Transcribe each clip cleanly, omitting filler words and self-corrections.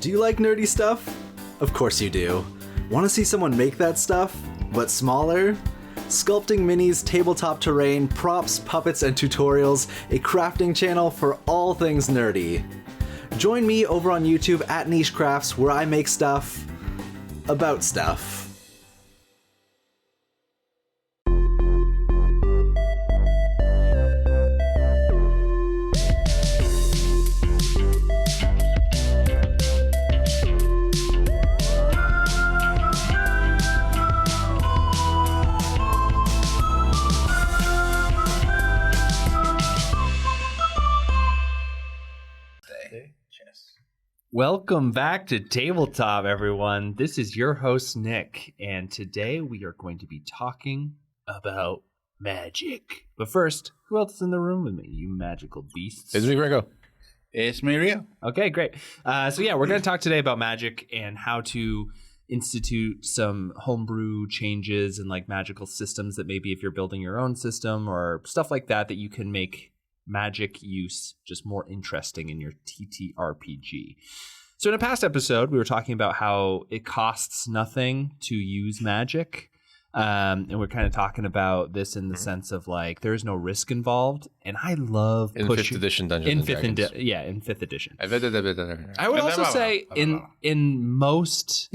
Do you like nerdy stuff? Of course you do. Want to see someone make that stuff, but smaller? Sculpting Minis, tabletop terrain, props, puppets, and tutorials, a crafting channel for all things nerdy. Join me over on YouTube at Niche Crafts, where I make stuff about stuff. Welcome back to Tabletop, everyone. This is your host, Nick, and today we are going to be talking about magic. But first, who else is in the room with me, you magical beasts? It's me, Ringo. It's me, Rio. Okay, great. We're going to talk today about magic and how to institute some homebrew changes and like magical systems that maybe if you're building your own system or stuff like that, that you can make magic use just more interesting in your TTRPG. So in a past episode, we were talking about how it costs nothing to use magic. And we're kind of talking about this in the sense of like there's no risk involved. And I love in 5th edition Dungeons and Dragons. In 5th edition. I I would also say in most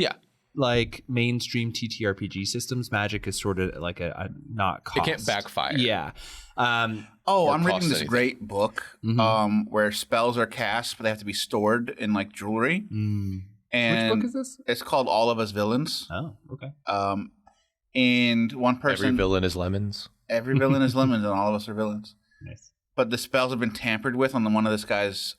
like mainstream TTRPG systems, magic is sort of like a not cost. It can't backfire. Yeah. I'm reading this great book where spells are cast, but they have to be stored in like jewelry. Mm. And which book is this? It's called All of Us Villains. Oh, okay. And one person. Every villain is lemons. Every villain is lemons, and all of us are villains. Nice. But the spells have been tampered with on one of this guy's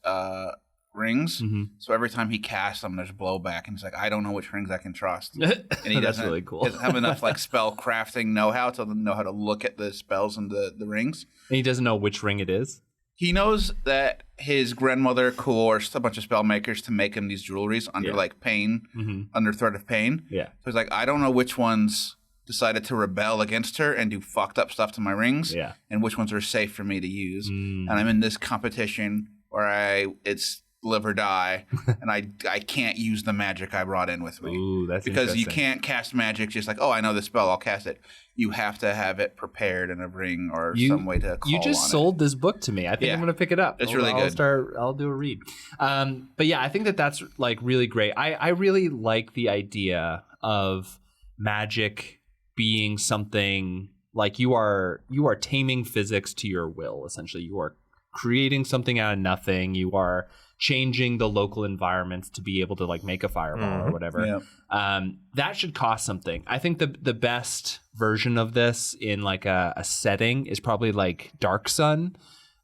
rings. Mm-hmm. So every time he casts them, there's blowback, and he's like, I don't know which rings I can trust. And he That's really cool. Doesn't have enough like spell crafting know-how to know how to look at the spells and the rings. And he doesn't know which ring it is? He knows that his grandmother coerced a bunch of spell makers to make him these jewelries under like pain, under threat of pain. Yeah. So he's like, I don't know which ones decided to rebel against her and do fucked up stuff to my rings, and which ones are safe for me to use. And I'm in this competition where it's live or die, and I can't use the magic I brought in with me. Ooh, that's because you interesting. can't cast magic just like, oh, I know the spell, I'll cast it. You have to have it prepared in a ring or some way to call You just on sold this book to me. I think I'm going to pick it up. It's really good. I'll do a read. But yeah, I think that's like really great. I really like the idea of magic being something like you are taming physics to your will. Essentially, you are creating something out of nothing. You are changing the local environments to be able to like make a fireball or whatever. That should cost something. I think the best version of this in like a setting is probably like Dark Sun.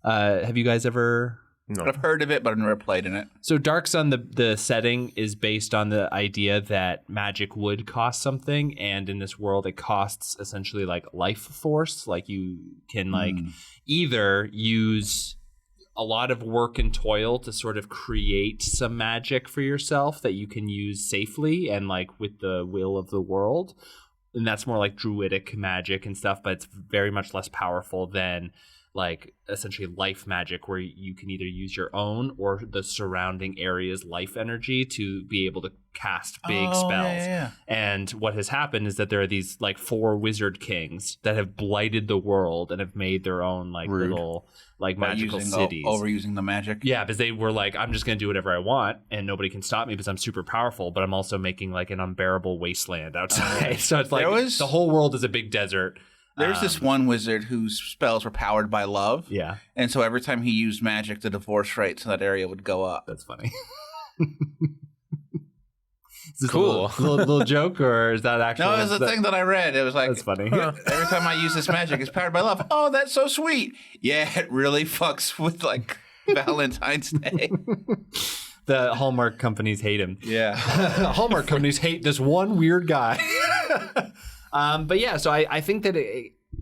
Have you guys ever? No. I've heard of it, but I've never played in it. So Dark Sun, the setting is based on the idea that magic would cost something, and in this world it costs essentially like life force. Like you can like either use a lot of work and toil to sort of create some magic for yourself that you can use safely and like with the will of the world. And that's more like druidic magic and stuff, but it's very much less powerful than like essentially life magic, where you can either use your own or the surrounding area's life energy to be able to cast big spells. And what has happened is that there are these like 4 wizard kings that have blighted the world and have made their own like little like magical cities. Overusing the magic. Yeah, because they were like, I'm just going to do whatever I want and nobody can stop me because I'm super powerful, but I'm also making like an unbearable wasteland outside. So it's like the whole world is a big desert. There's this one wizard whose spells were powered by love. Yeah. And so every time he used magic, the divorce rates in that area would go up. That's funny. Is this cool. a little joke, or is that actually? No, it was the thing that I read. It was like, that's funny. Every time I use this magic, it's powered by love. Oh, that's so sweet. Yeah, it really fucks with like Valentine's Day. The Hallmark companies hate him. Yeah. Hallmark companies hate this one weird guy. But yeah, so I think that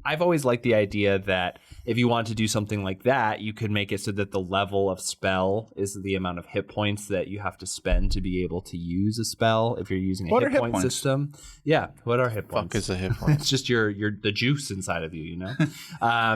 I've always liked the idea that if you want to do something like that, you could make it so that the level of spell is the amount of hit points that you have to spend to be able to use a spell. If you're using a hit point system, what are hit points? Fuck is a hit point? It's just your the juice inside of you, you know.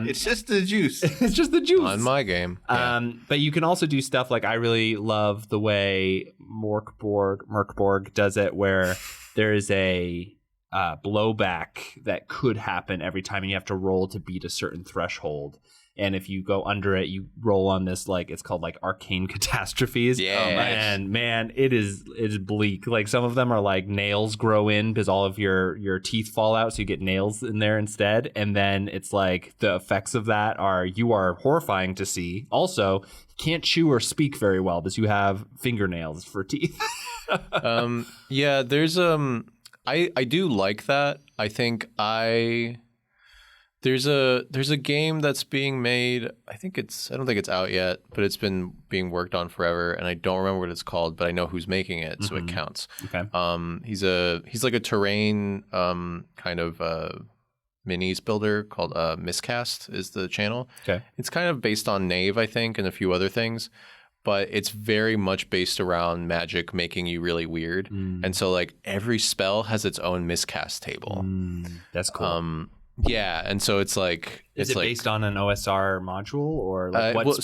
It's just the juice. It's just the juice on my game. But you can also do stuff like, I really love the way Merkborg does it, where there is a blowback that could happen every time, and you have to roll to beat a certain threshold. And if you go under it, you roll on this, like, it's called like arcane catastrophes. Yeah. And man, it's bleak. Like, some of them are like nails grow in because all of your teeth fall out, so you get nails in there instead. And then it's like the effects of that are, you are horrifying to see. Also, you can't chew or speak very well because you have fingernails for teeth. Yeah, there's I do like that. I think there's a game that's being made. I don't think it's out yet, but it's been being worked on forever, and I don't remember what it's called, but I know who's making it, so it counts. Okay. He's like a terrain kind of minis builder called Miscast is the channel. Okay. It's kind of based on Knave, I think, and a few other things. But it's very much based around magic making you really weird. And so, like, every spell has its own miscast table. That's cool. Yeah, and so it's like... Is it based on an OSR module? Or like what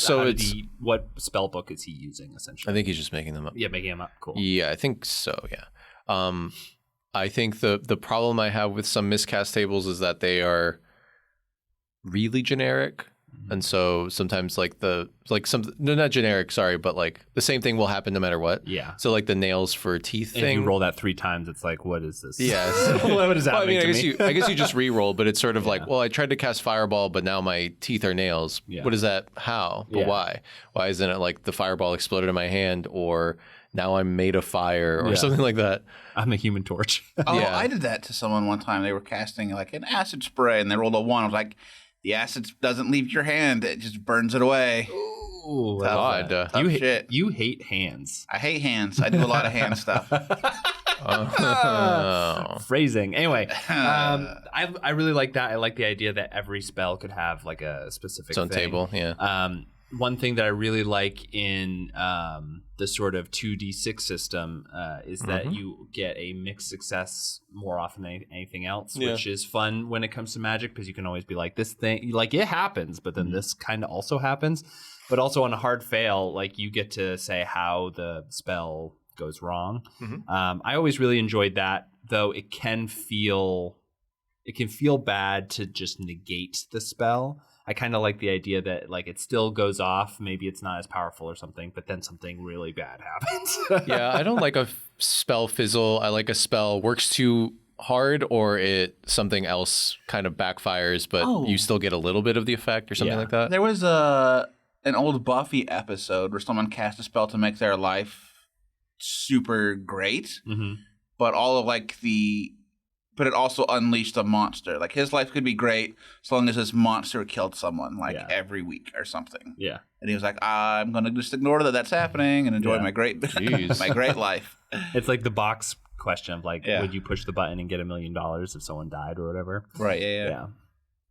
spell book is he using, essentially? I think he's just making them up. Yeah, making them up. Cool. Yeah, I think so, yeah. I think the problem I have with some miscast tables is that they are really generic. And so sometimes not generic, sorry, but like the same thing will happen no matter what. Yeah. So like the nails for teeth thing. If you roll that 3 times, it's like, what is this? Yeah. What is happening I guess you just re-roll, but it's sort of like, well, I tried to cast Fireball, but now my teeth are nails. Yeah. What is that? How? But why? Why isn't it like the Fireball exploded in my hand, or now I'm made of fire, or something like that? I'm a Human Torch. I did that to someone one time. They were casting like an acid spray, and they rolled a 1. I was like, the acid doesn't leave your hand; it just burns it away. Ooh, odd. You hate hands. I hate hands. I do a lot of hand stuff. Phrasing. Anyway, I really like that. I like the idea that every spell could have like a specific its own table. Yeah. One thing that I really like in the sort of 2d6 system is that you get a mixed success more often than anything else, which is fun when it comes to Magic, because you can always be like, this thing, like, it happens, but then this kind of also happens. But also on a hard fail, like, you get to say how the spell goes wrong. I always really enjoyed that, though it can feel bad to just negate the spell. I kind of like the idea that, like, it still goes off. Maybe it's not as powerful or something, but then something really bad happens. Yeah, I don't like a spell fizzle. I like a spell works too hard, or something else kind of backfires, but you still get a little bit of the effect or something like that. There was an old Buffy episode where someone cast a spell to make their life super great, but all of but it also unleashed a monster. Like, his life could be great as long as this monster killed someone, every week or something. Yeah. And he was like, I'm going to just ignore that that's happening and enjoy my great my great life. It's like the box question of, like, would you push the button and get $1 million if someone died or whatever? Right, yeah.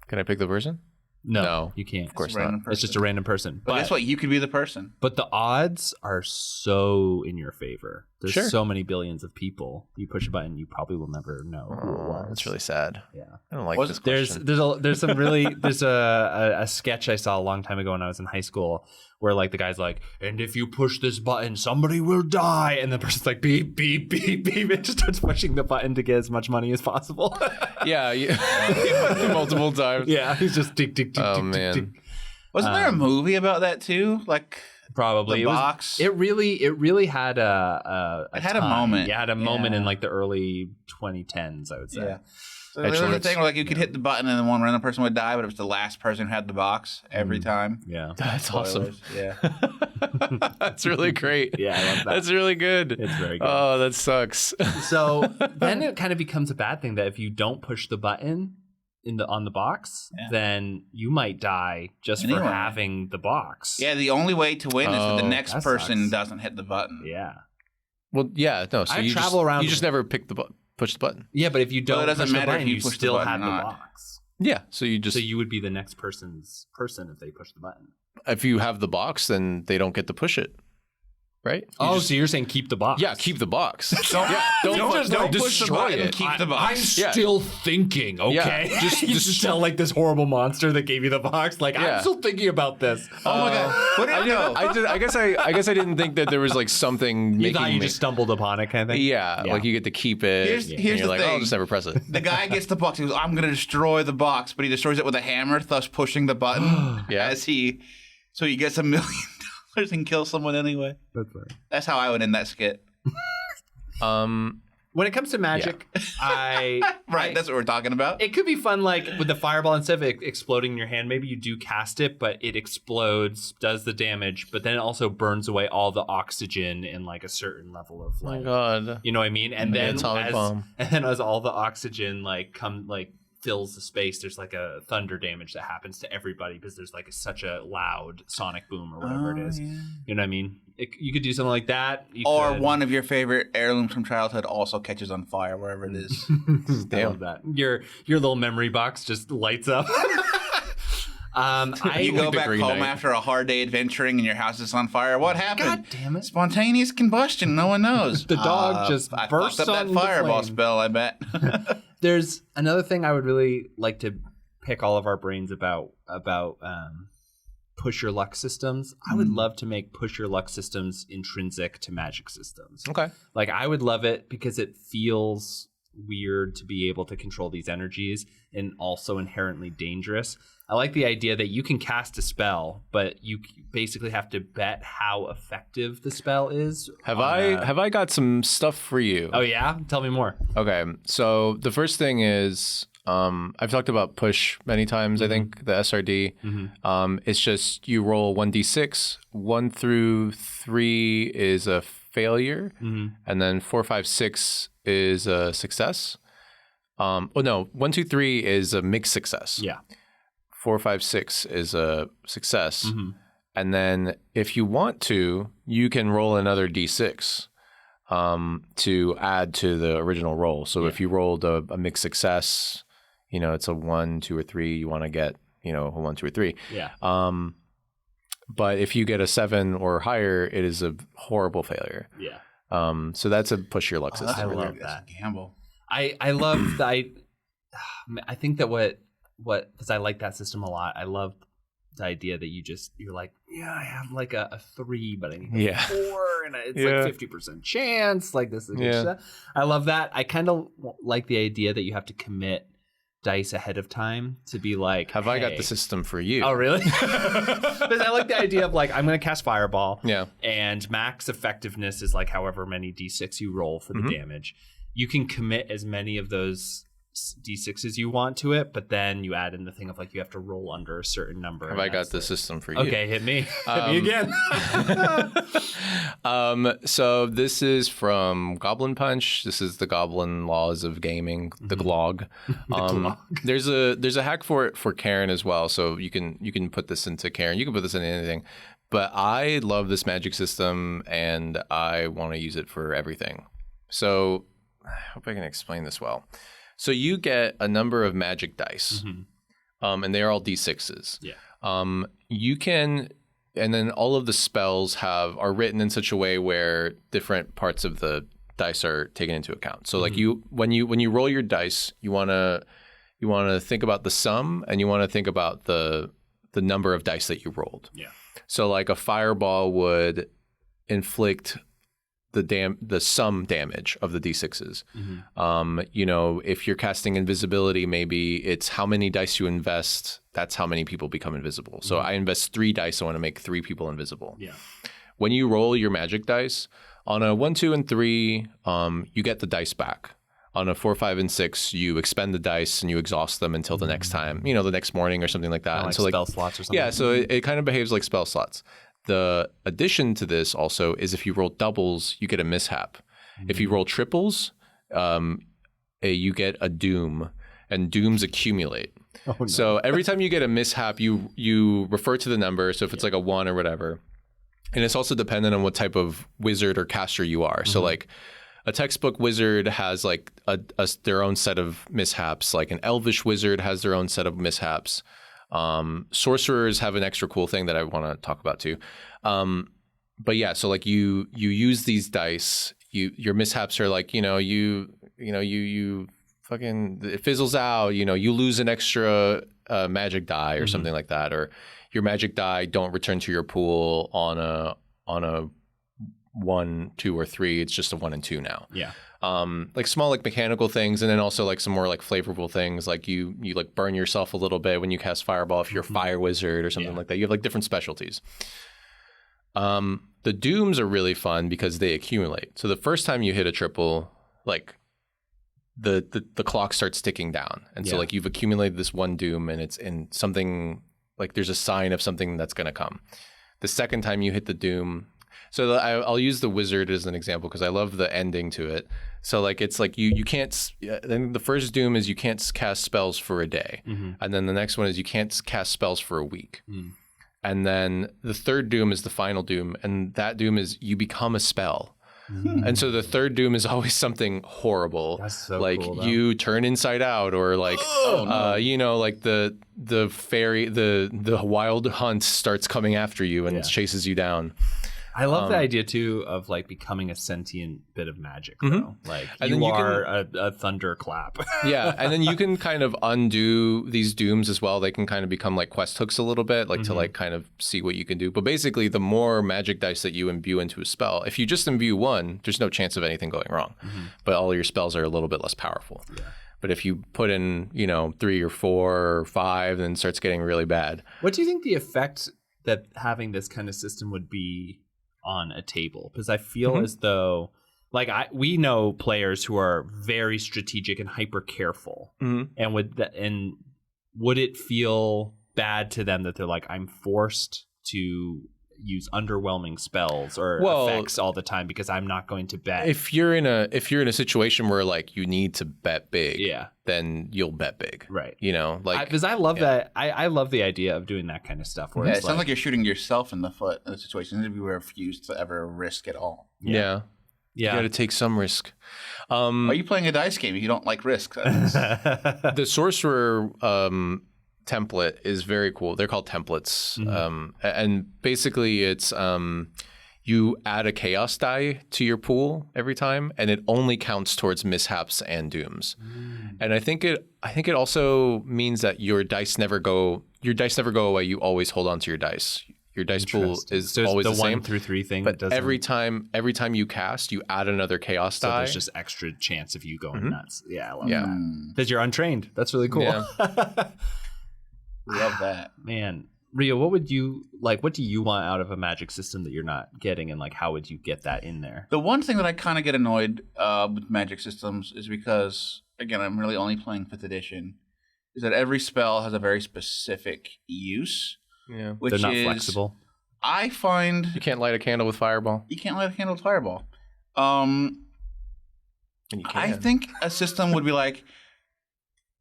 Can I pick the person? No, you can't. Of course not. It's just a random person. But guess what? You could be the person. But the odds are so in your favor. There's so many billions of people. You push a button, you probably will never know who it was. That's really sad. Yeah, I don't like this question. There's some really there's a sketch I saw a long time ago when I was in high school where, like, the guy's like, and if you push this button, somebody will die, and the person's like, beep beep beep beep, and just starts pushing the button to get as much money as possible. Yeah. Multiple times. Yeah, he's just tick tick tick. Oh tick, man. tick, tick. Wasn't there a movie about that too? Like, probably the box. It really had a moment. Yeah, had a moment in like the early 2010s, I would say. Yeah. So there was a thing where, like, you could hit the button and then one random person would die, but it was the last person who had the box every time. Yeah. That's awesome. Yeah. That's really great. Yeah, I love that. That's really good. It's very good. Oh, that sucks. So then it kind of becomes a bad thing that if you don't push the button on the box, then you might die just for having the box. Yeah, the only way to win is that the next person doesn't hit the button. Yeah. Well, yeah, no. So around. You just never push the button. Yeah, but if you don't it doesn't push matter the button, if you you push still the button have or the not. box. Yeah, so you would be the next person if they push the button. If you have the box, then they don't get to push it. Right? So you're saying keep the box? Yeah, keep the box. Don't push the destroy button. it. Keep the box. I'm still thinking. Okay, Yeah, just tell like this horrible monster that gave you the box. Like Yeah. I'm still thinking about this. Oh my god! What did you know? I guess I didn't think that there was like something You making thought you me. just stumbled upon it, kind of thing. Yeah, like you get to keep it. Here's and the you're like, thing. oh, I'll just never press it. The guy gets the box. He goes, "I'm going to destroy the box," but he destroys it with a hammer, thus pushing the button. Yeah. So he gets $1 million and kills someone anyway. That's right. That's how I would end that skit. When it comes to magic, That's what we're talking about. It could be fun, like with the fireball, instead of it exploding in your hand, maybe you do cast it, but it explodes, does the damage, but then it also burns away all the oxygen in like a certain level of like, God. you know what I mean? And then atomic bomb. as all the oxygen fills the space, there's like a thunder damage that happens to everybody because there's like such a loud sonic boom or whatever it is. Yeah. You know what I mean? You could do something like that. Or one of your favorite heirlooms from childhood also catches on fire wherever it is. I love that. Your little memory box just lights up. You go the back Green home Knight. after a hard day adventuring and your house is on fire. What happened? God damn it. Spontaneous combustion. No one knows. The dog just I burst fucked up on that into fireball flame. spell, I bet. There's another thing I would really like to pick all of our brains about push your luck systems. I would love to make push your luck systems intrinsic to magic systems. Okay. Like I would love it because it feels weird to be able to control these energies and also inherently dangerous. I like the idea that you can cast a spell, but you basically have to bet how effective the spell is. Have I got some stuff for you? Oh yeah? Tell me more. Okay, so the first thing is I've talked about push many times. I think the SRD. It's just you roll 1d6. 1 through 3 is a failure, and then 4, 5, 6 is a success. 1, 2, 3 is a mixed success. Yeah. 4, 5, 6 is a success, and then if you want to, you can roll another d6. To add to the original roll. So if you rolled a mixed success, it's a 1, 2, or 3, you want to get, a 1, 2, or 3. Yeah. But if you get a 7 or higher, it is a horrible failure. Yeah. So that's a push your luck system. I love That's that. a gamble. I love that. I think that what because I like that system a lot. I love the idea that you're like, yeah, I have like a 3, but I need a 4, and it's like 50% chance. Like this is I love that. I kind of like the idea that you have to commit dice ahead of time to be like, Have I got the system for you? Oh, really? Because I like the idea of like, I'm going to cast Fireball. Yeah. And max effectiveness is like however many d6 you roll for the damage. You can commit as many of those d6s you want to it, but then you add in the thing of like you have to roll under a certain number. Have I got the system for you? Okay, hit me. Hit me again. So this is from Goblin Punch. This is the Goblin Laws of Gaming, the GLOG. There's a hack for it for Karen as well. So you can put this into Karen. You can put this in anything. But I love this magic system and I want to use it for everything. So I hope I can explain this well. So you get a number of magic dice, and they are all d6s. Yeah. You can, and then all of the spells are written in such a way where different parts of the dice are taken into account. So like when you roll your dice, you want to think about the sum, and you want to think about the number of dice that you rolled. Yeah. So like a fireball would inflict the sum damage of the d6s. If you're casting invisibility, maybe it's how many dice you invest. That's how many people become invisible. So I invest 3 dice. I want to make 3 people invisible. Yeah. When you roll your magic dice on a 1, 2, and 3, you get the dice back. On a 4, 5, and 6, you expend the dice and you exhaust them until the next time. The next morning or something like that. Like and so spell slots or something. Yeah. So it kind of behaves like spell slots. The addition to this also is if you roll doubles, you get a mishap. If you roll triples, you get a doom, and dooms accumulate. Oh, no. So every time you get a mishap, you refer to the number. So if it's like a 1 or whatever, and it's also dependent on what type of wizard or caster you are. So like a textbook wizard has like their own set of mishaps. Like an elvish wizard has their own set of mishaps. Sorcerers have an extra cool thing that I want to talk about too. But yeah, so like you use these dice. Your mishaps are like you fucking it fizzles out. You lose an extra magic die or something like that, or your magic die don't return to your pool on a 1, 2, or 3. It's just a 1 and 2 now. Yeah. Like small like mechanical things, and then also like some more like flavorful things, like you like burn yourself a little bit when you cast fireball if you're a fire wizard or something like that. You have like different specialties. The dooms are really fun because they accumulate. So the first time you hit a triple, like the clock starts ticking down, and so like you've accumulated this one doom, and it's in something like there's a sign of something that's going to come. The second time you hit the doom, so I'll use the wizard as an example because I love the ending to it. So like it's like you can't. Then the first doom is you can't cast spells for a day, and then the next one is you can't cast spells for a week. And then the third doom is the final doom, and that doom is you become a spell. And so the third doom is always something horrible. That's so like cool, you turn inside out, or like like the fairy, the wild hunt starts coming after you and chases you down. I love the idea too of like becoming a sentient bit of magic, though. Like you are a thunderclap. Yeah, and then you can kind of undo these dooms as well. They can kind of become like quest hooks a little bit, like to like kind of see what you can do. But basically, the more magic dice that you imbue into a spell, if you just imbue one, there's no chance of anything going wrong. But all your spells are a little bit less powerful. Yeah. But if you put in, 3 or 4 or 5, then it starts getting really bad. What do you think the effect that having this kind of system would be on a table? Because I feel as though we know players who are very strategic and hyper careful, and would it feel bad to them that they're like, I'm forced to use underwhelming spells or effects all the time because I'm not going to bet? If you're in a situation where like you need to bet big, then you'll bet big, right? Because I love that. I love the idea of doing that kind of stuff. Where it sounds like you're shooting yourself in the foot in the situation if you refuse to ever risk at all. Yeah. You got to take some risk. Are you playing a dice game if you don't like risk? The sorcerer template is very cool. They're called templates. And basically it's you add a chaos die to your pool every time, and it only counts towards mishaps and dooms. And I think it also means that your dice never go away. You always hold on to your dice. Your dice pool is always the same. 1 through 3 thing. But every time you cast, you add another chaos die. So there's just extra chance of you going nuts. Yeah, I love that. Because you're untrained. That's really cool. Yeah. Love that. Man, Rio, what do you want out of a magic system that you're not getting, and like how would you get that in there? The one thing that I kind of get annoyed with magic systems is because, again, I'm really only playing 5th edition, is that every spell has a very specific use. Yeah. They're not flexible. I find you can't light a candle with fireball. You can't light a candle with fireball. And you can. I think a system would be like,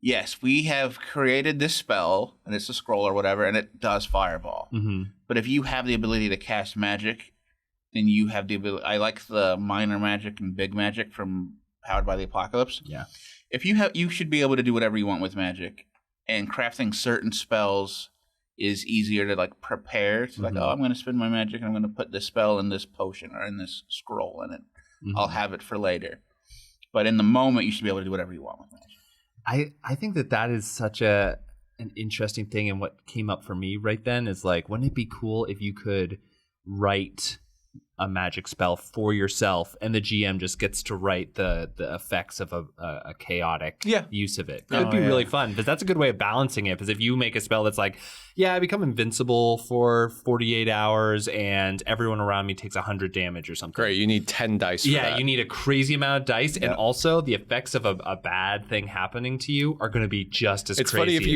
yes, we have created this spell, and it's a scroll or whatever, and it does fireball. But if you have the ability to cast magic, then you have the ability. I like the minor magic and big magic from Powered by the Apocalypse. Yeah. If you should be able to do whatever you want with magic, and crafting certain spells is easier to like prepare. To like, I'm going to spend my magic, and I'm going to put this spell in this potion or in this scroll, and I'll have it for later. But in the moment, you should be able to do whatever you want with magic. I think that is such an interesting thing, and what came up for me right then is like, wouldn't it be cool if you could write a magic spell for yourself, and the GM just gets to write the effects of a chaotic use of it? It would be really fun, because that's a good way of balancing it. Because if you make a spell that's like, I become invincible for 48 hours and everyone around me takes 100 damage or something. Great, you need 10 dice for that. You need a crazy amount of dice, and also the effects of a bad thing happening to you are going to be just as crazy. It's funny if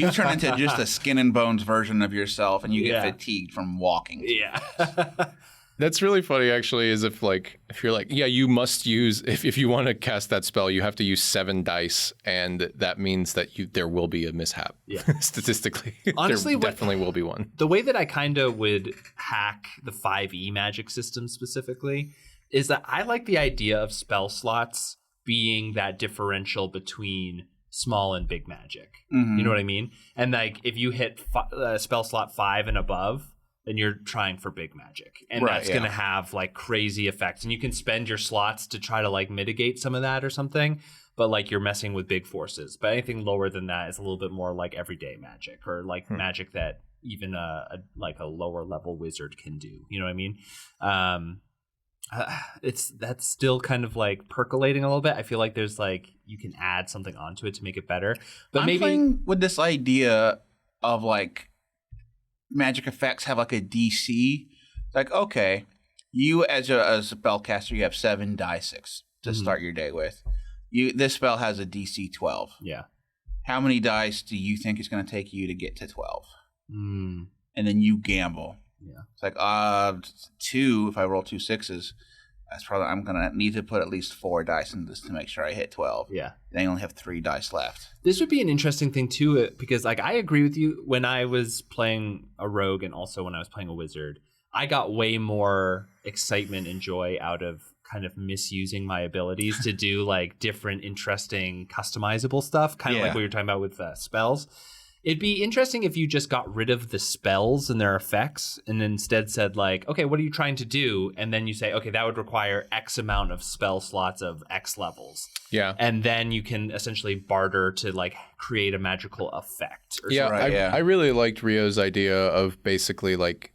you turn into just a skin and bones version of yourself and you get fatigued from walking. Yeah. That's really funny, actually, is if you're like, you must use, if you want to cast that spell, you have to use 7 dice, and that means that there will be a mishap. Yeah. Statistically. Honestly, there definitely will be one. The way that I kind of would hack the 5e magic system specifically is that I like the idea of spell slots being that differential between small and big magic. Mm-hmm. You know what I mean? And like if you hit spell slot 5 and above, then you're trying for big magic, and that's going to have like crazy effects, and you can spend your slots to try to like mitigate some of that or something, but like you're messing with big forces. But anything lower than that is a little bit more like everyday magic, or like magic that even a lower level wizard can do. You know what I mean? That's still kind of like percolating a little bit. I feel like there's like you can add something onto it to make it better. But I'm playing with this idea of like magic effects have like a DC. Like, okay, you as a spellcaster, you have 7 die-6 to start your day with. This spell has a DC 12. Yeah. How many dice do you think it's going to take you to get to 12? And then you gamble. Yeah. It's like 2. If I roll 2 6s, that's probably I'm gonna need to put at least 4 dice in this to make sure I hit 12. Yeah. And I only have 3 dice left. This would be an interesting thing too, because like I agree with you. When I was playing a rogue and also when I was playing a wizard, I got way more excitement and joy out of kind of misusing my abilities to do like different, interesting, customizable stuff, kind of like what you were talking about with spells. It'd be interesting if you just got rid of the spells and their effects and instead said like, okay, what are you trying to do? And then you say, okay, that would require X amount of spell slots of X levels. Yeah. And then you can essentially barter to like create a magical effect. Or I really liked Rio's idea of basically like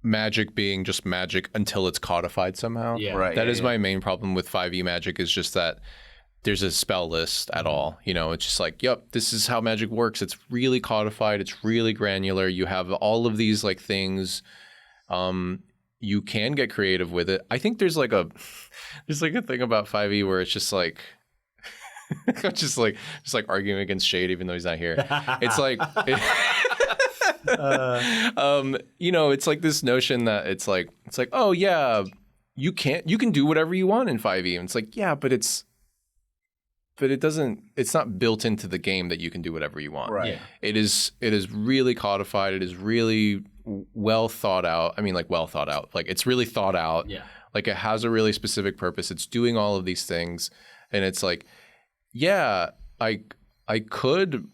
magic being just magic until it's codified somehow. Yeah. Right. That is my main problem with 5e magic, is just that there's a spell list at all. You know, it's just like, yep, this is how magic works. It's really codified. It's really granular. You have all of these like things. You can get creative with it. I think there's like a thing about 5e where it's just like, just like arguing against Shade, even though he's not here. It's like, you know, it's like this notion that it's like, oh yeah, you can do whatever you want in 5e. And it's like, yeah, but it's not built into the game that you can do whatever you want. Right. Yeah. It is really codified. It is really well thought out. I mean, like well thought out. Like it's really thought out. Yeah. Like it has a really specific purpose. It's doing all of these things. And it's like, yeah, I could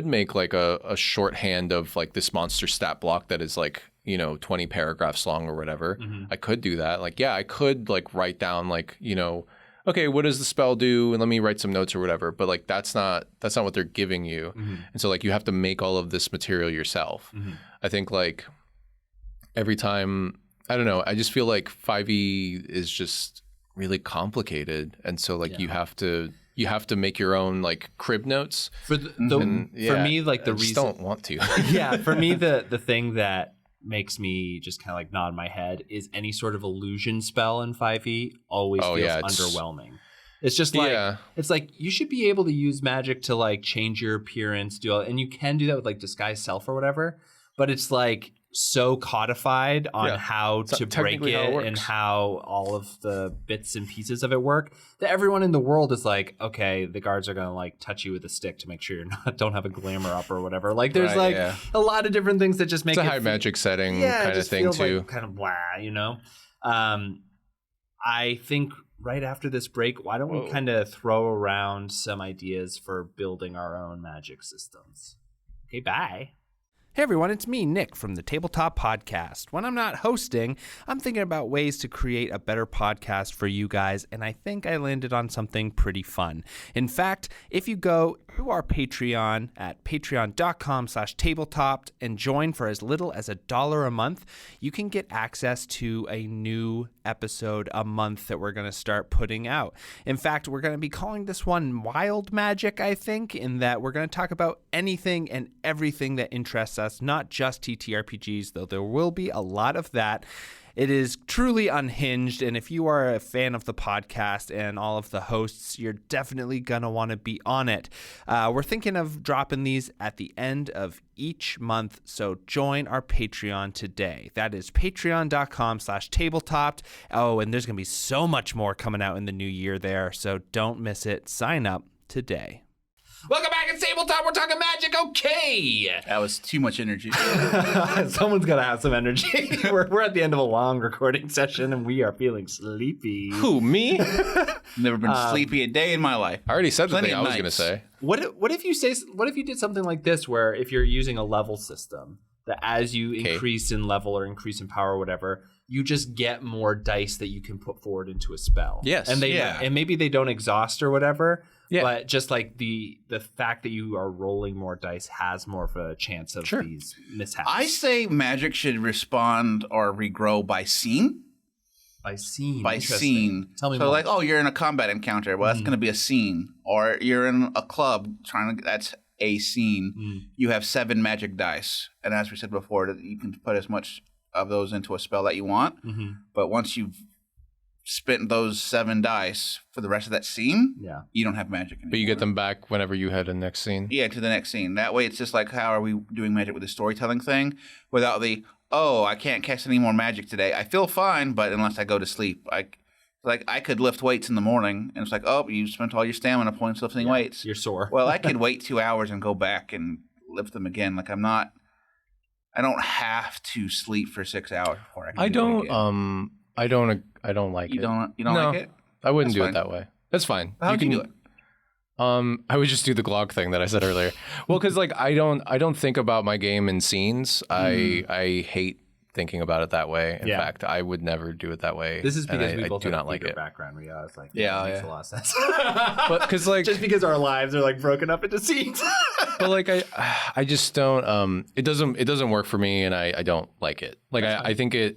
make like a shorthand of like this monster stat block that is like, 20 paragraphs long or whatever. Mm-hmm. I could do that. Like, yeah, I could like write down like, okay, what does the spell do? And let me write some notes or whatever. But like, that's not what they're giving you. Mm-hmm. And so like, you have to make all of this material yourself. Mm-hmm. I think like every time, I don't know, I just feel like 5e is just really complicated. And so like, you have to make your own like crib notes. For me, like the reason, don't want to. Yeah, for me, the thing that makes me just kind of like nod my head is any sort of illusion spell in 5e always feels underwhelming. It's just like it's like you should be able to use magic to like change your appearance, and you can do that with like disguise self or whatever, but it's like so codified on how to break it and how all of the bits and pieces of it work that everyone in the world is like, okay, the guards are gonna like touch you with a stick to make sure you're don't have a glamour up or whatever. Like there's a lot of different things that just make it's a high magic setting kind of thing too. Like kind of blah, I think right after this break, why don't we kind of throw around some ideas for building our own magic systems? Okay, bye. Hey everyone, it's me, Nick, from the Tabletop Podcast. When I'm not hosting, I'm thinking about ways to create a better podcast for you guys, and I think I landed on something pretty fun. In fact, if you go to our Patreon at patreon.com/tabletop and join for as little as $1 a month, you can get access to a new episode a month that we're going to start putting out. In fact, we're going to be calling this one Wild Magic, I think, in that we're going to talk about anything and everything that interests us, not just TTRPGs, though there will be a lot of that. It is truly unhinged, and if you are a fan of the podcast and all of the hosts, you're definitely going to want to be on it. We're thinking of dropping these at the end of each month, so join our Patreon today. That is patreon.com/tabletop. Oh, and there's going to be so much more coming out in the new year there, so don't miss it. Sign up today. Welcome back. It's Tabletop. We're talking magic. Okay. That was too much energy. Someone's got to have some energy. We're at the end of a long recording session, and we are feeling sleepy. Who, me? Never been sleepy a day in my life. I already said the Plenty thing of I was going to nights. say. What if you did something like this, where if you're using a level system, that as you increase in level or increase in power or whatever, you just get more dice that you can put forward into a spell. Yes. And and maybe they don't exhaust or whatever. Yeah. But just like the fact that you are rolling more dice has more of a chance of these mishaps. I say magic should respond or regrow by scene. By scene. By scene. Tell me so more. like, oh, you're in a combat encounter. Well, that's going to be a scene. Or you're in a club that's a scene. You have 7 magic dice. And as we said before, that you can put as much of those into a spell that you want. But once you've spent those 7 dice for the rest of that scene, you don't have magic anymore. But you get them back whenever you head to the next scene. Yeah, to the next scene. That way it's just like, how are we doing magic with the storytelling thing without the, oh, I can't cast any more magic today. I feel fine, but unless I go to sleep. I could lift weights in the morning, and it's like, oh, you spent all your stamina points lifting weights. You're sore. Well, I could wait 2 hours and go back and lift them again. Like, I don't have to sleep for 6 hours before I can I do it don't again. I don't like You it. don't No, like it? I wouldn't That's do fine. it that way. That's fine. How would you do it? I would just do the Glog thing that I said earlier. Well, because like I don't think about my game in scenes. I hate thinking about it that way. In fact, I would never do it that way. This is because and we both do have not like it. background. We are like, Yeah, makes yeah. a lot of sense. But because like, just because our lives are like broken up into scenes. but like I just don't. It doesn't work for me, and I don't like it. Like I think it.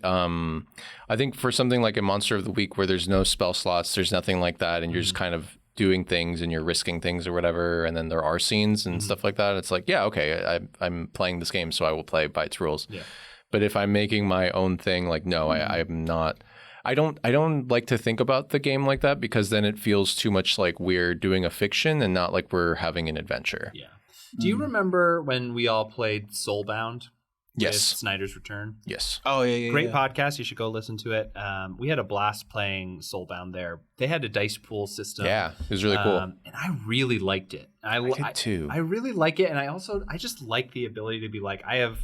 I think for something like a Monster of the Week where there's no spell slots, there's nothing like that, and you're just kind of doing things and you're risking things or whatever, and then there are scenes and stuff like that. It's like, yeah, okay, I'm playing this game, so I will play by its rules. Yeah. But if I'm making my own thing, like no, I'm not. I don't like to think about the game like that because then it feels too much like we're doing a fiction and not like we're having an adventure. Yeah. Do you remember when we all played Soulbound? Yes. With Snyder's Return. Yes. Oh, yeah. Great podcast. You should go listen to it. We had a blast playing Soulbound there. They had a dice pool system. Yeah, it was really cool. And I really liked it. I did too. I really like it. And I just like the ability to be like, I have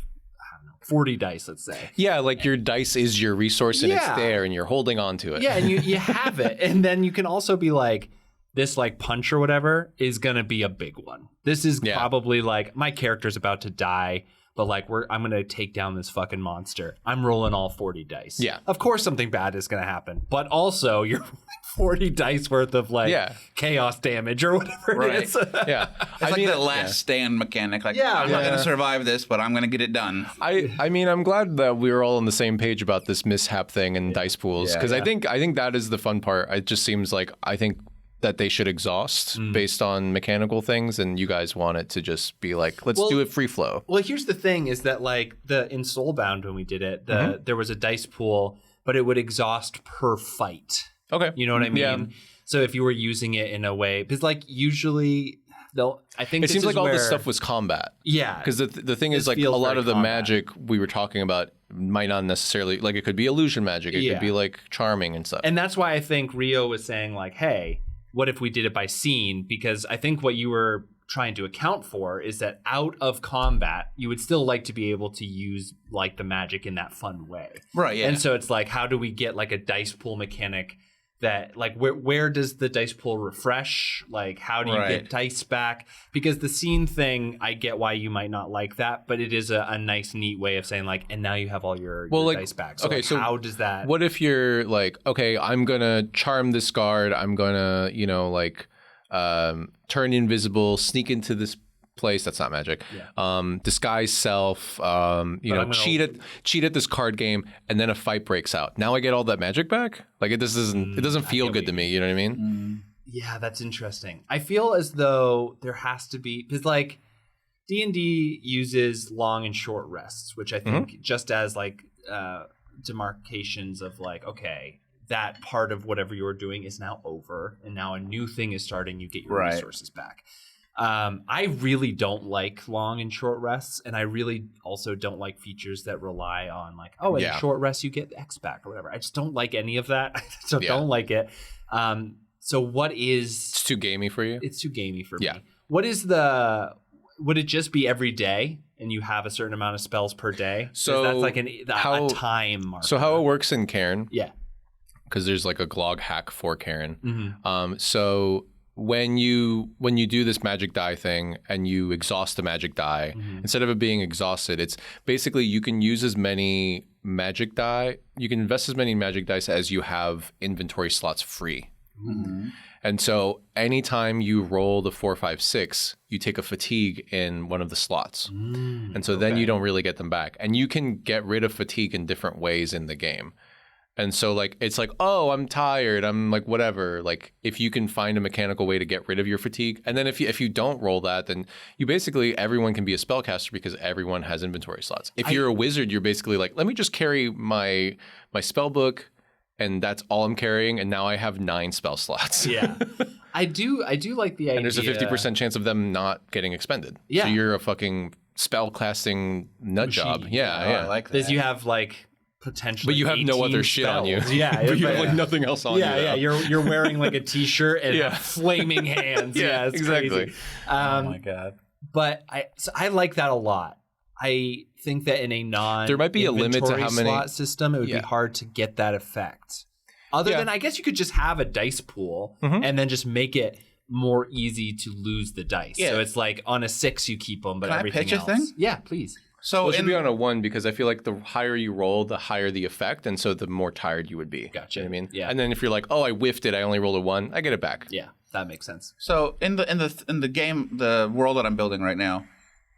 40 dice, let's say. Yeah, like your dice is your resource and it's Yeah. there and you're holding on to it. Yeah, and you have it. And then you can also be like, this like punch or whatever is going to be a big one. This is probably like, my character's about to die, but like I'm going to take down this fucking monster. I'm rolling all 40 dice. Yeah. Of course something bad is going to happen, but also you're rolling 40 dice worth of like chaos damage or whatever it is. Yeah. It's like the last stand mechanic. Like, I'm not going to survive this, but I'm going to get it done. I mean, I'm glad that we were all on the same page about this mishap thing and dice pools because I think that is the fun part. It just seems like I think that they should exhaust based on mechanical things, and you guys want it to just be like, let's do it free flow. Well, here's the thing: is that like in Soulbound when we did it, there was a dice pool, but it would exhaust per fight. Okay, you know what I mean? Yeah. So if you were using it in a way, because like usually I think it seems like all this stuff was combat. Yeah, because the thing is like a lot of the magic we were talking about might not necessarily like it could be illusion magic, it could be like charming and stuff. And that's why I think Rio was saying like, hey, what if we did it by scene? Because I think what you were trying to account for is that out of combat, you would still like to be able to use like the magic in that fun way. Right, yeah. And so it's like, how do we get like a dice pool mechanic that like where does the dice pool refresh? Like how do you get dice back? Because the scene thing, I get why you might not like that, but it is a nice, neat way of saying like, and now you have all your dice back. So okay, like, so how does that? What if you're like, okay, I'm gonna charm this guard, I'm gonna, turn invisible, sneak into this place. That's not magic. Disguise self. Cheat at this card game, and then a fight breaks out. Now I get all that magic back. Like it doesn't feel good to me. You know what I mean? Yeah, that's interesting. I feel as though there has to be because like D&D uses long and short rests, which I think just as like demarcations of like, okay, that part of whatever you're doing is now over, and now a new thing is starting. You get your resources back. I really don't like long and short rests, and I really also don't like features that rely on like, oh, in short rest you get X back or whatever. I just don't like any of that. Don't like it. So what is... It's too gamey for you? It's too gamey for me. What is would it just be every day and you have a certain amount of spells per day? So that's like a time marker. So how it works in Cairn, yeah, because there's like a Glog hack for Cairn. Mm-hmm. So when you do this magic die thing and you exhaust the magic die, instead of it being exhausted, it's basically you can use as many magic die, you can invest as many magic dice as you have inventory slots free. And so anytime you roll the 4, 5, 6, you take a fatigue in one of the slots. And so then you don't really get them back. And you can get rid of fatigue in different ways in the game. And so like it's like, oh, I'm tired. I'm like whatever. Like if you can find a mechanical way to get rid of your fatigue, and then if you don't roll that, then you basically everyone can be a spellcaster because everyone has inventory slots. If you're a wizard, you're basically like, let me just carry my spell book, and that's all I'm carrying, and now I have 9 spell slots. Yeah. I do like the idea. And there's a 50% chance of them not getting expended. Yeah. So you're a fucking spell casting nut job. Yeah, I like that. Because you have like potentially, but you have no 18 other shit on you. spells. Yeah, but you have like nothing else on you. Yeah, you're wearing like a t-shirt and flaming hands. Yeah, it's exactly. crazy. Oh my god. But I like that a lot. I think that in a there might be a limit to how many slot system, it would be hard to get that effect. Other than, I guess you could just have a dice pool and then just make it more easy to lose the dice. Yeah. So it's like on a 6 you keep them, but Can everything I pitch else. a thing? Yeah, please. So it should be on a 1 because I feel like the higher you roll, the higher the effect, and so the more tired you would be. Gotcha. You know what I mean? Yeah. And then if you're like, oh, I whiffed it, I only rolled a 1, I get it back. Yeah, that makes sense. So in the game, the world that I'm building right now,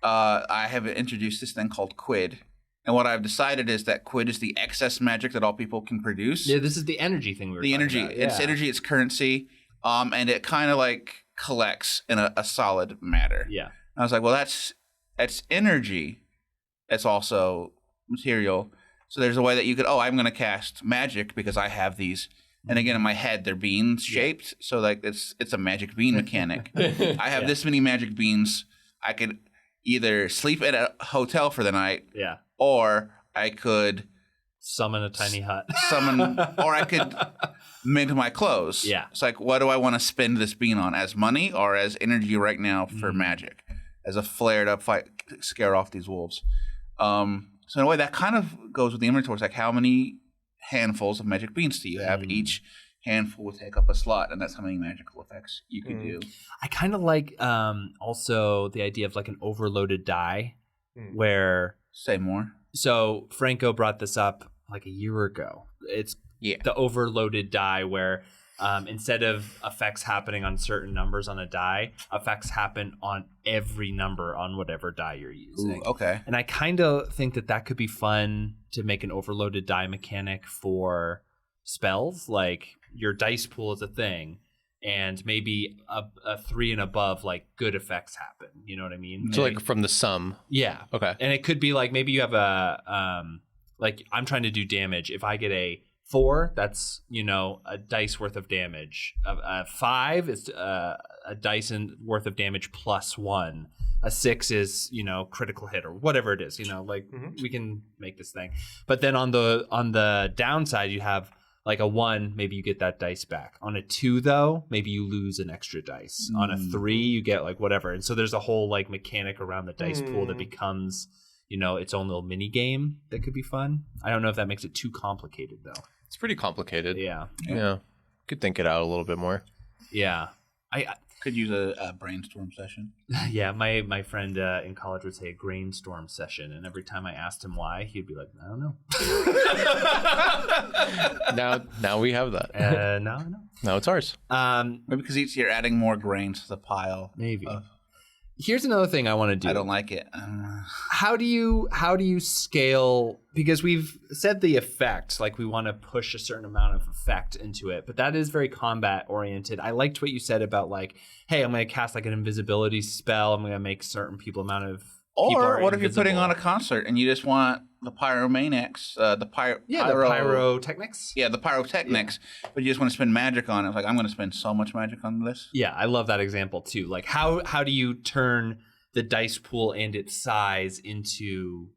I have introduced this thing called Quid. And what I've decided is that Quid is the excess magic that all people can produce. Yeah, this is the energy thing we were the talking energy. about. It's energy, it's currency, and it kind of like collects in a solid matter. Yeah. And I was like, well, that's energy. It's also material. So there's a way that you could, I'm going to cast magic because I have these. And again, in my head, they're beans shaped. So like it's a magic bean mechanic. I have this many magic beans. I could either sleep at a hotel for the night. Yeah. Or I could summon a tiny hut. Or I could mint my clothes. Yeah. It's like, what do I want to spend this bean on? As money or as energy right now for magic? As a flared up fight, scare off these wolves. So in a way, that kind of goes with the inventory. It's like, how many handfuls of magic beans do you have? Each handful will take up a slot, and that's how many magical effects you can do. I kind of like also the idea of like an overloaded die where... Say more. So Franco brought this up like a year ago. It's the overloaded die where instead of effects happening on certain numbers on a die, effects happen on every number on whatever die you're using. Ooh, okay. And I kind of think that could be fun to make an overloaded die mechanic for spells. Like your dice pool is a thing. And maybe a 3 and above, like good effects happen. You know what I mean? So like from the sum. Yeah. Okay. And it could be like maybe you have a like I'm trying to do damage. If I get a 4, that's a dice worth of damage. A 5 is a dice worth of damage plus 1. A 6 is critical hit or whatever it is. We can make this thing. But then on the downside, you have like a 1, maybe you get that dice back. On a 2, though, maybe you lose an extra dice. On a 3, you get like whatever. And so there's a whole like mechanic around the dice pool that becomes, its own little mini game that could be fun. I don't know if that makes it too complicated, though. It's pretty complicated. Yeah. Could think it out a little bit more. Yeah. I could use a brainstorm session. Yeah, my friend in college would say a grainstorm session, and every time I asked him why, he'd be like, I don't know. Now we have that. Now I know. Now it's ours. Maybe because each year adding more grains to the pile. Maybe. Here's another thing I want to do. I don't like it. How do you scale? Because we've said the effect, like we want to push a certain amount of effect into it, but that is very combat oriented. I liked what you said about like, hey, I'm going to cast like an invisibility spell. I'm going to make certain people amount of. Or what if you're putting on a concert and you just want the pyromaniacs, the pyrotechnics? Yeah, the pyrotechnics, but you just want to spend magic on it. It's like, I'm going to spend so much magic on this. Yeah, I love that example too. Like how do you turn the dice pool and its size into,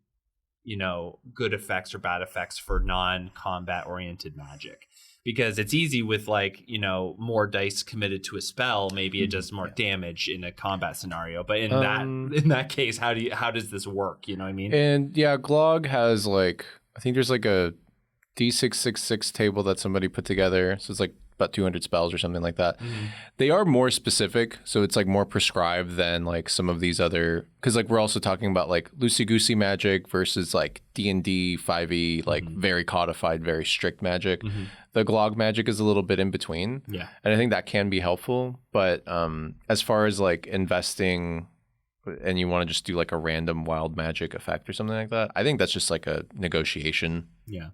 good effects or bad effects for non-combat oriented magic? because it's easy with like, you know, more dice committed to a spell, maybe it does more damage in a combat scenario. But in that case, how does this work? You know what I mean? And yeah, Glog has like, I think there's like a D666 table that somebody put together. So it's like about 200 spells or something like that. They are more specific, so it's like more prescribed than like some of these other, because like we're also talking about like loosey-goosey magic versus like D&D 5e, like very codified, very strict magic. The Glog magic is a little bit in between. Yeah. And I think that can be helpful. But as far as like investing and you want to just do like a random wild magic effect or something like that, I think that's just like a negotiation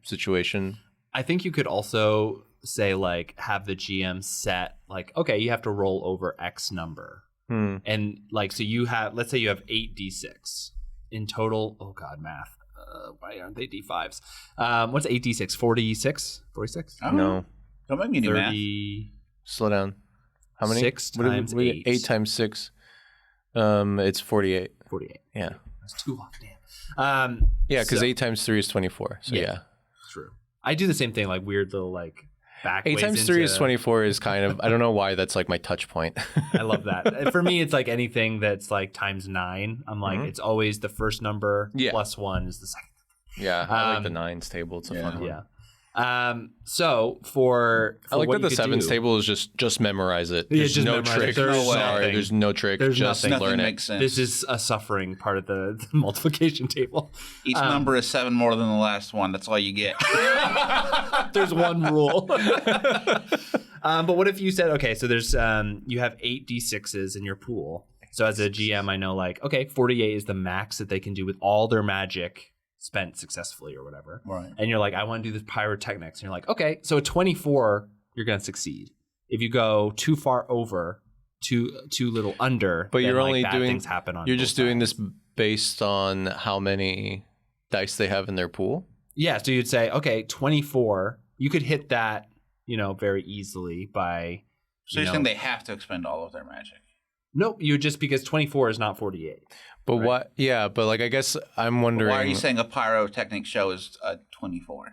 situation. I think you could also say like have the GM set like, okay, you have to roll over X number. And like, so you have, let's say you have 8d6 in total. Oh God, math. Why aren't they d5s? What's 8d6? 46? 46? No. Don't make me do 30... math. Slow down. How many? 6 times 8. 8 times 6. It's 48. 48. Yeah. That's too long, damn. Yeah, because 8 times 3 is 24. So yeah. True. I do the same thing, like weird little like back. 8 times 3 is 24 is kind of, I don't know why that's like my touch point. I love that. For me, it's like anything that's like times 9. I'm like, it's always the first number plus 1 is the second. Yeah, I like the 9s table. It's a fun one. Yeah. So for I like what that the you could 7s do- table is just memorize it. There's just no memorize trick. it. There's Sorry, nothing. there's no trick. There's just nothing. learn Nothing it. makes sense. This is a suffering part of the multiplication table. Each number is 7 more than the last one. That's all you get. There's one rule. But what if you said, okay, so there's you have 8 d6s in your pool. So as a GM, I know like, okay, 48 is the max that they can do with all their magic spent successfully or whatever. Right. And you're like, I want to do this pyrotechnics. And you're like, okay, so at 24, you're going to succeed. If you go too far over, too little under, But then, you're like, only bad doing, things happen on you're both just doing sides. this based on how many dice they have in their pool. Yeah, so you'd say, okay, 24, you could hit that, you know, very easily by... So you're saying they have to expend all of their magic. Nope, you just because 24 is not 48. But Right. what? Yeah, but like I guess I'm wondering. Why are you saying a pyrotechnic show is 24?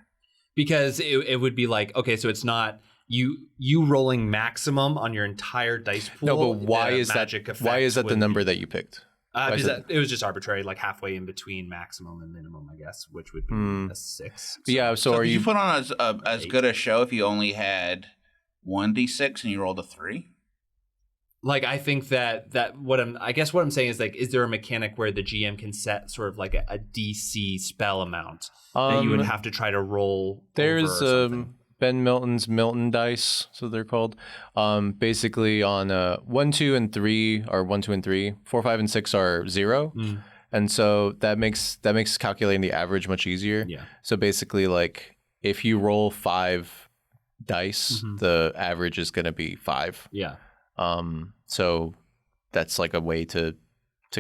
Because it would be like, okay, so it's not you rolling maximum on your entire dice pool. No, but why the is that? magic Why is that effect the would number be- that you picked? Because it was just arbitrary, like halfway in between maximum and minimum, I guess, which would be a 6. Yeah. So are could you? put on as good a show if you only had 1d6 and you rolled a 3? Like, I think that what I'm saying is like, is there a mechanic where the GM can set sort of like a DC spell amount that you would have to try to roll? There's over or something? Ben Milton's Milton dice, so they're called. Basically on 1, 2, and 3 are 1, 2, and 3. 4, 5, and 6 are 0. And so that makes calculating the average much easier. Yeah. So basically, like if you roll 5 dice, the average is going to be 5. Yeah. So that's like a way to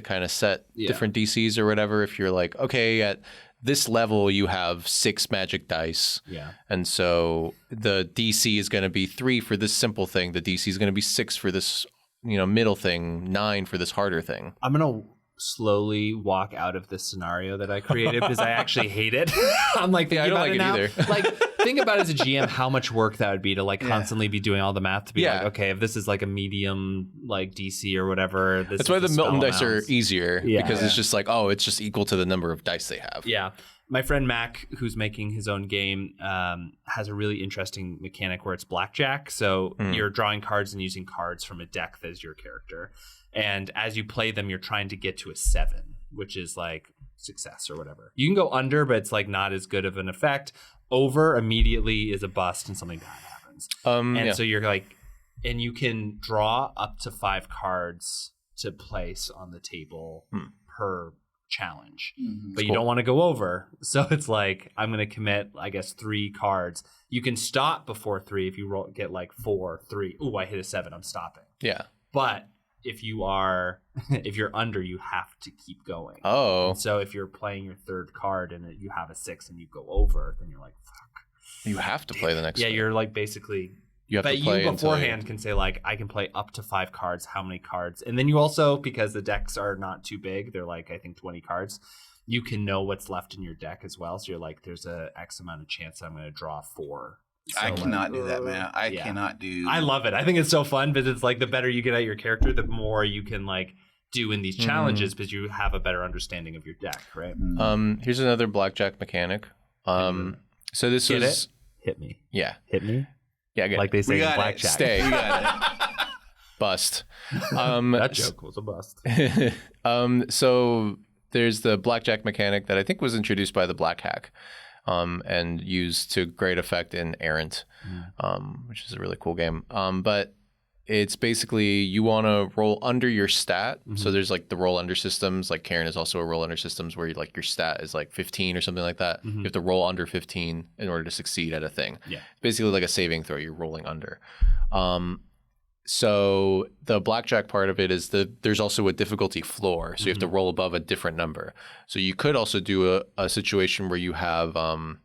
kind of set Yeah. different DCs or whatever. If you're like, okay, at this level you have 6 magic dice, Yeah. and so the DC is going to be 3 for this simple thing. The DC is going to be 6 for this, middle thing, 9 for this harder thing. I'm going to slowly walk out of this scenario that I created because I actually hate it. I'm like, thinking I don't about like it now. it either. Like, think about as a GM how much work that would be to like constantly be doing all the math to be Yeah. like, okay, if this is like a medium like DC or whatever, this That's is why the spell Milton dice are amounts. easier, Yeah. because it's just like, oh, it's just equal to the number of dice they have. Yeah. My friend Mac, who's making his own game, has a really interesting mechanic where it's blackjack. So you're drawing cards and using cards from a deck that is your character. And as you play them, you're trying to get to a 7, which is like success or whatever. You can go under, but it's like not as good of an effect. Over immediately is a bust and something bad happens. And so you're like, and you can draw up to 5 cards to place on the table per challenge, but you don't want to go over. So it's like, I'm going to commit, I guess, 3 cards. You can stop before 3 if you get like 4, 3. Ooh, I hit a 7. I'm stopping. Yeah. But if you're under, you have to keep going. Oh. And so if you're playing your 3rd card and you have a 6 and you go over, then you're like, fuck. You have to play the next Yeah, one. you're like basically. You have But to play you until beforehand can say like, I can play up to 5 cards. How many cards? And then you also, because the decks are not too big, they're like I think 20 cards. You can know what's left in your deck as well. So you're like, there's a X amount of chance I'm going to draw 4 I cannot do that, man. I cannot do. I love it. I think it's so fun, but it's like the better you get at your character, the more you can like do in these challenges because you have a better understanding of your deck, right? Here's another blackjack mechanic. So this was hit me. Yeah. Hit me. Yeah, good. Like they say in blackjack. Stay. You got it. Bust. That joke was a bust. So there's the blackjack mechanic that I think was introduced by the Black Hack, and used to great effect in Errant, which is a really cool game. But it's basically you want to roll under your stat. So there's like the roll under systems. Like Karen is also a roll under systems where like your stat is like 15 or something like that. You have to roll under 15 in order to succeed at a thing. Yeah. Basically like a saving throw. You're rolling under. So the blackjack part of it is there's also a difficulty floor. So you have to roll above a different number. So you could also do a situation where you have a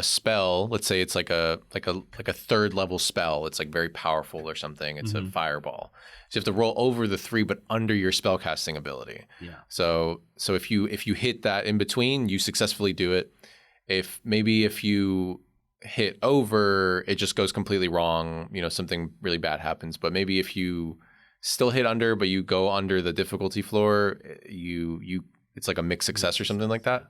spell. Let's say it's like a third level spell. It's like very powerful or something. It's a fireball. So you have to roll over the 3, but under your spellcasting ability. Yeah. So if you hit that in between, you successfully do it. If you hit over, it just goes completely wrong. Something really bad happens. But maybe if you still hit under, but you go under the difficulty floor, it's like a mixed success or something like that.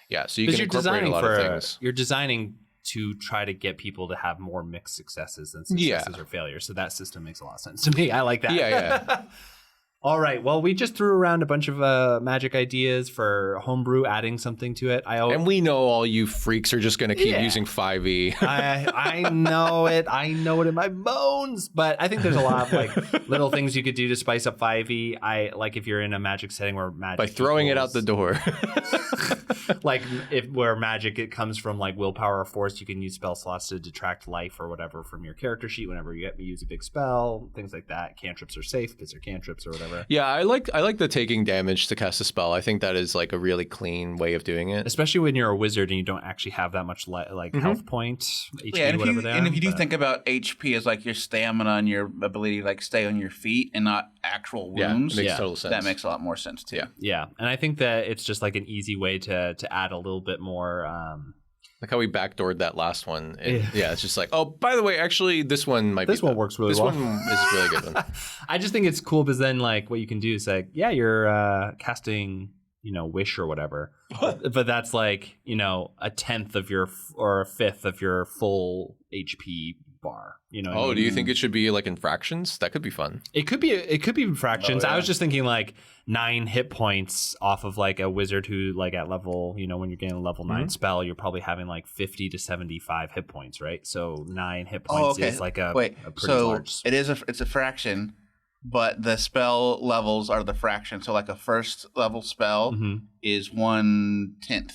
Yeah, so you can incorporate a lot of things. You're designing to try to get people to have more mixed successes than successes or failures. So that system makes a lot of sense to me. I like that. Yeah. All right. Well, we just threw around a bunch of magic ideas for homebrew, adding something to it. And we know all you freaks are just going to keep using 5e. I know it. I know it in my bones. But I think there's a lot of like little things you could do to spice up 5e. I like if you're in a magic setting where magic by throwing it out the door. Like where magic it comes from like willpower or force, you can use spell slots to detract life or whatever from your character sheet whenever you use a big spell, things like that. Cantrips are safe because they're cantrips or whatever. Yeah, I like the taking damage to cast a spell. I think that is like a really clean way of doing it. Especially when you're a wizard and you don't actually have that much health point, HP, whatever they are. And if you do think about HP as like your stamina and your ability to like stay on your feet and not actual wounds, it makes total sense. That makes a lot more sense too. Yeah, and I think that it's just like an easy way to add a little bit more. Like how we backdoored that last one. It's just like, oh, by the way, actually, this one might be. This one works really well. This one is a really good one. I just think it's cool because then, like, what you can do is like, you're casting, wish or whatever, but that's like, a 10th of your or a 5th of your full HP bar. Do you think it should be like in fractions? That could be fun. It could be in fractions. I was just thinking like 9 hit points off of like a wizard who like at level, when you're getting a level 9 spell, you're probably having like 50 to 75 hit points, right? So 9 hit points is like a pretty large. It's a fraction, but the spell levels are the fraction. So like a first level spell is 1/10.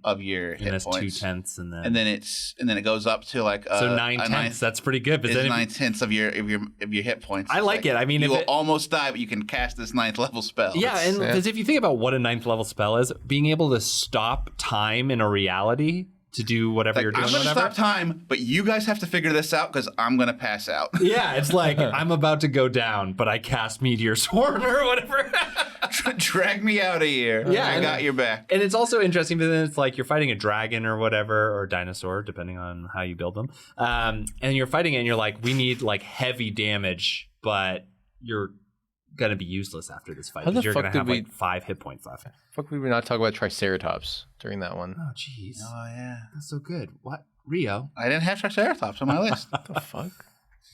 Of your hit points. 2/10, and then it goes up to like so 9/10. That's pretty good. It's 9/10 of your hit points. I like it. I mean, you will almost die, but you can cast this 9th level spell. Yeah, and because if you think about what a 9th level spell is, being able to stop time in a reality to do whatever you're doing. I'm going to stop time, but you guys have to figure this out because I'm going to pass out. Yeah, it's like I'm about to go down, but I cast Meteor Swarm or whatever. Drag me out of here. Yeah, I got your back. And it's also interesting because then it's like you're fighting a dragon or whatever, or a dinosaur, depending on how you build them. And you're fighting it and you're like, we need like heavy damage, but you're going to be useless after this fight. Because you're going to have like 5 hit points left. Fuck, we were not talking about Triceratops during that one. Oh, jeez. Oh, yeah. That's so good. What? Rio? I didn't have Triceratops on my list. What the fuck?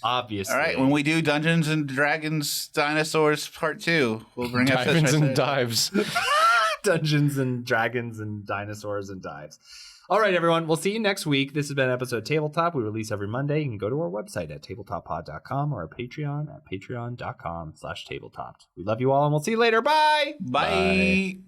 Obviously. All right, when we do Dungeons and Dragons Dinosaurs Part 2, we'll bring up Diamonds and Dives. Dungeons and Dragons and Dinosaurs and Dives. All right, everyone. We'll see you next week. This has been episode Tabletop. We release every Monday. You can go to our website at tabletoppod.com or our Patreon at patreon.com/tabletop. We love you all, and we'll see you later. Bye. Bye.